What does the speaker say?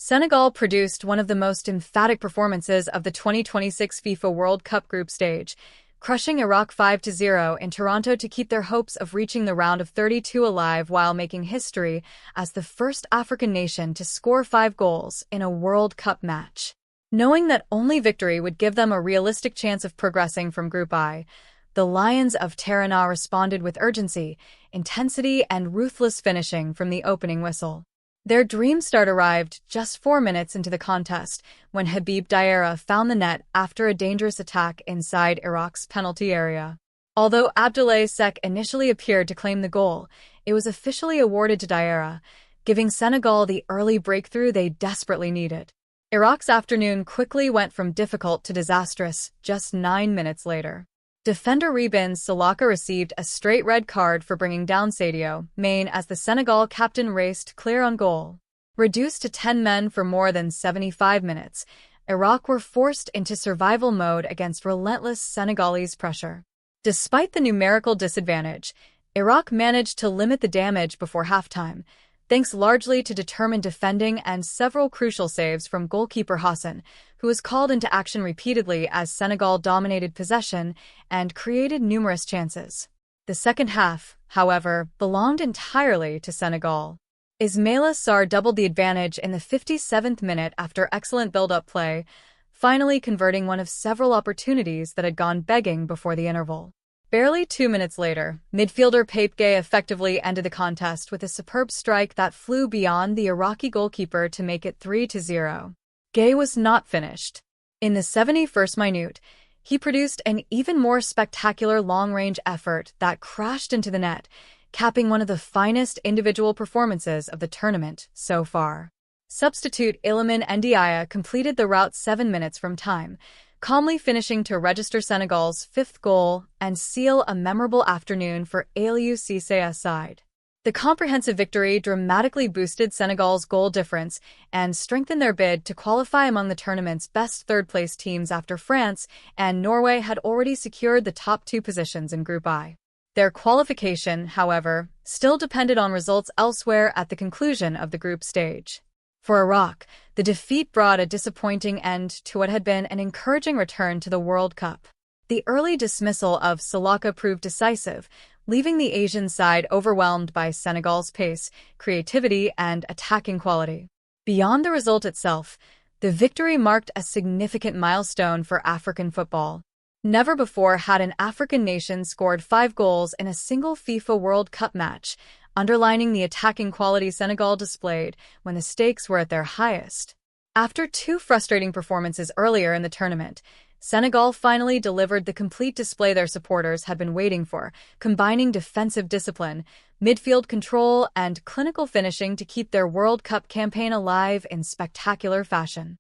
Senegal produced one of the most emphatic performances of the 2026 FIFA World Cup group stage, crushing Iraq 5-0 in Toronto to keep their hopes of reaching the round of 32 alive while making history as the first African nation to score 5 goals in a World Cup match. Knowing that only victory would give them a realistic chance of progressing from Group I, the Lions of Tirana responded with urgency, intensity, and ruthless finishing from the opening whistle. Their dream start arrived just 4 minutes into the contest when Habib Diarra found the net after a dangerous attack inside Iraq's penalty area. Although Abdoulaye Seck initially appeared to claim the goal, it was officially awarded to Diarra, giving Senegal the early breakthrough they desperately needed. Iraq's afternoon quickly went from difficult to disastrous just 9 minutes later. Defender Ribin Salaka received a straight red card for bringing down Sadio Mane as the Senegal captain raced clear on goal. Reduced to 10 men for more than 75 minutes, Iraq were forced into survival mode against relentless Senegalese pressure. Despite the numerical disadvantage, Iraq managed to limit the damage before halftime, thanks largely to determined defending and several crucial saves from goalkeeper Hassan, who was called into action repeatedly as Senegal dominated possession and created numerous chances. The second half, however, belonged entirely to Senegal. Ismaila Sarr doubled the advantage in the 57th minute after excellent build-up play, finally converting one of several opportunities that had gone begging before the interval. Barely 2 minutes later, midfielder Pape Gueye effectively ended the contest with a superb strike that flew beyond the Iraqi goalkeeper to make it 3-0. Gueye was not finished. In the 71st minute, he produced an even more spectacular long-range effort that crashed into the net, capping one of the finest individual performances of the tournament so far. Substitute Iliman Ndiaye completed the rout 7 minutes from time, calmly finishing to register Senegal's 5th goal and seal a memorable afternoon for Aliou Cissé's side. The comprehensive victory dramatically boosted Senegal's goal difference and strengthened their bid to qualify among the tournament's best third-place teams after France and Norway had already secured the top 2 positions in Group I. Their qualification, however, still depended on results elsewhere at the conclusion of the group stage. For Iraq, the defeat brought a disappointing end to what had been an encouraging return to the World Cup. The early dismissal of Salaka proved decisive, leaving the Asian side overwhelmed by Senegal's pace, creativity, and attacking quality. Beyond the result itself, the victory marked a significant milestone for African football. Never before had an African nation scored 5 goals in a single FIFA World Cup match, underlining the attacking quality Senegal displayed when the stakes were at their highest. After 2 frustrating performances earlier in the tournament, Senegal finally delivered the complete display their supporters had been waiting for, combining defensive discipline, midfield control, and clinical finishing to keep their World Cup campaign alive in spectacular fashion.